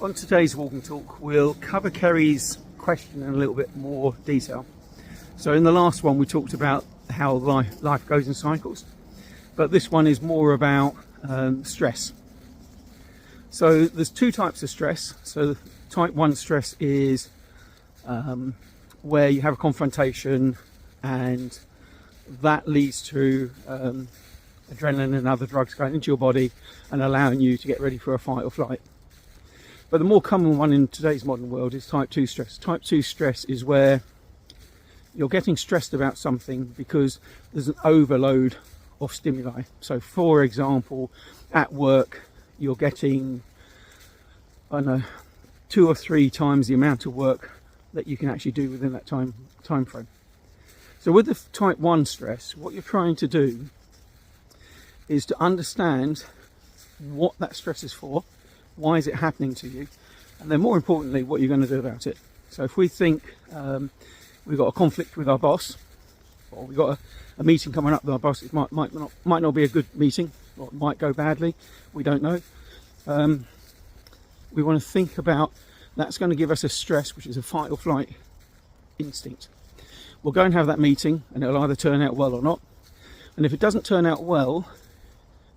On today's walk and talk, we'll cover Kerry's question in a little bit more detail. So in the last one, we talked about how life goes in cycles, but this one is more about stress. So there's two types of stress. So type 1 stress is where you have a confrontation and that leads to adrenaline and other drugs going into your body and allowing you to get ready for a fight or flight. But the more common one in today's modern world is type 2 stress. Type 2 stress is where you're getting stressed about something because there's an overload of stimuli. So for example, at work, you're getting, I don't know, 2 or 3 times the amount of work that you can actually do within that time frame. So with the type 1 stress, what you're trying to do is to understand what that stress is for, why is it happening to you, and then more importantly, what you're going to do about it. So if we think we've got a conflict with our boss, or we've got a meeting coming up with our boss, it might not be a good meeting, or it might go badly, we don't know. We want to think about that's going to give us a stress, which is a fight or flight instinct. We'll go and have that meeting and it'll either turn out well or not. And if it doesn't turn out well,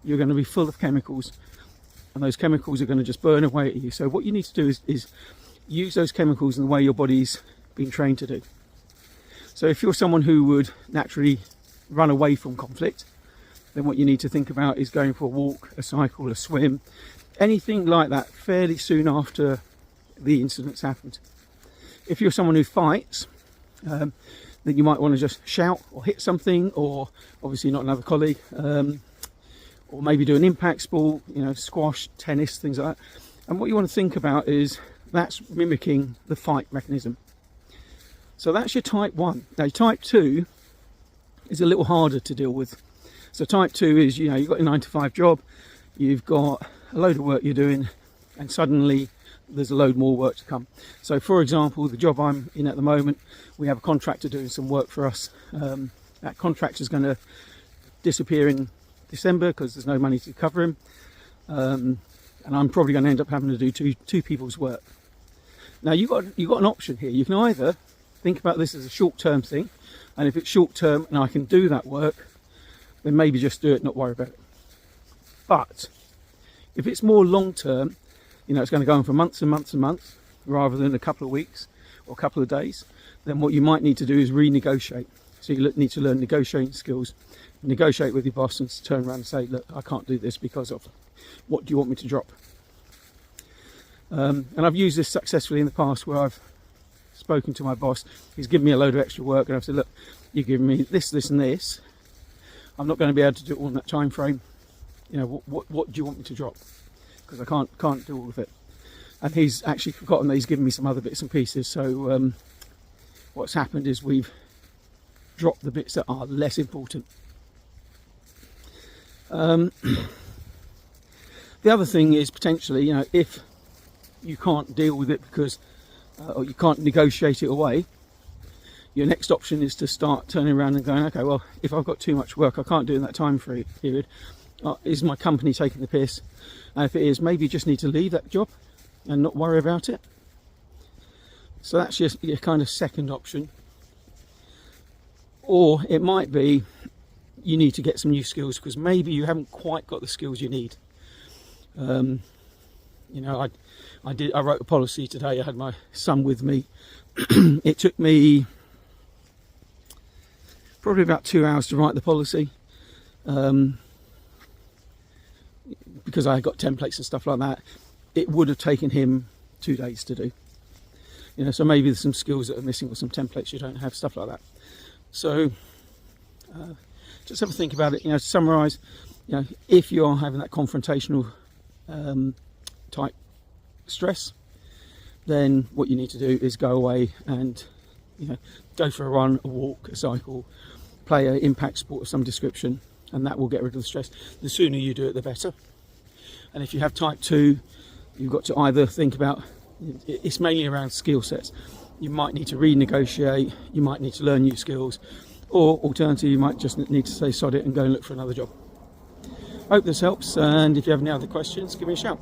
you're going to be full of chemicals and those chemicals are going to just burn away at you. So what you need to do is use those chemicals in the way your body's been trained to do. So if you're someone who would naturally run away from conflict, then what you need to think about is going for a walk, a cycle, a swim, anything like that fairly soon after the incident's happened. If you're someone who fights, then you might want to just shout or hit something, or obviously not another colleague, or maybe do an impact sport, squash, tennis, things like that. And what you want to think about is that's mimicking the fight mechanism. So that's your type 1. Now type 2 is a little harder to deal with. So type 2 is, you've got a 9-to-5 job, you've got a load of work you're doing, and suddenly there's a load more work to come. So for example, the job I'm in at the moment, we have a contractor doing some work for us. That contractor's going to disappear in December because there's no money to cover him, and I'm probably going to end up having to do two people's work. Now you've got an option here. You can either think about this as a short-term thing, and if it's short-term and I can do that work, then maybe just do it, not worry about it. But if it's more long-term, it's going to go on for months and months and months rather than a couple of weeks or a couple of days, then what you might need to do is renegotiate. So you need to learn negotiating skills, negotiate with your boss and turn around and say, look, I can't do this because of what do you want me to drop? And I've used this successfully in the past where I've spoken to my boss. He's given me a load of extra work and I've said, look, you've given me this, this and this. I'm not going to be able to do it all in that time frame. What do you want me to drop? Because I can't do all of it. And he's actually forgotten that he's given me some other bits and pieces. So what's happened is we've dropped the bits that are less important. The other thing is potentially, if you can't deal with it because or you can't negotiate it away, your next option is to start turning around and going, okay, well, if I've got too much work I can't do in that time period, is my company taking the piss? And if it is, maybe you just need to leave that job and not worry about it. So that's just your kind of second option. Or it might be you need to get some new skills because maybe you haven't quite got the skills you need. I wrote a policy today. I had my son with me. It took me probably about 2 hours to write the policy, because I got templates and stuff like that. It would have taken him 2 days to do. So maybe there's some skills that are missing or some templates you don't have, stuff like that. So just have a think about it. To summarise, if you are having that confrontational type stress, then what you need to do is go away and go for a run, a walk, a cycle, play an impact sport of some description, and that will get rid of the stress. The sooner you do it, the better. And if you have type 2, you've got to either think about, it's mainly around skill sets. You might need to renegotiate, you might need to learn new skills, or alternatively you might just need to say sod it and go and look for another job. I hope this helps, and if you have any other questions, give me a shout.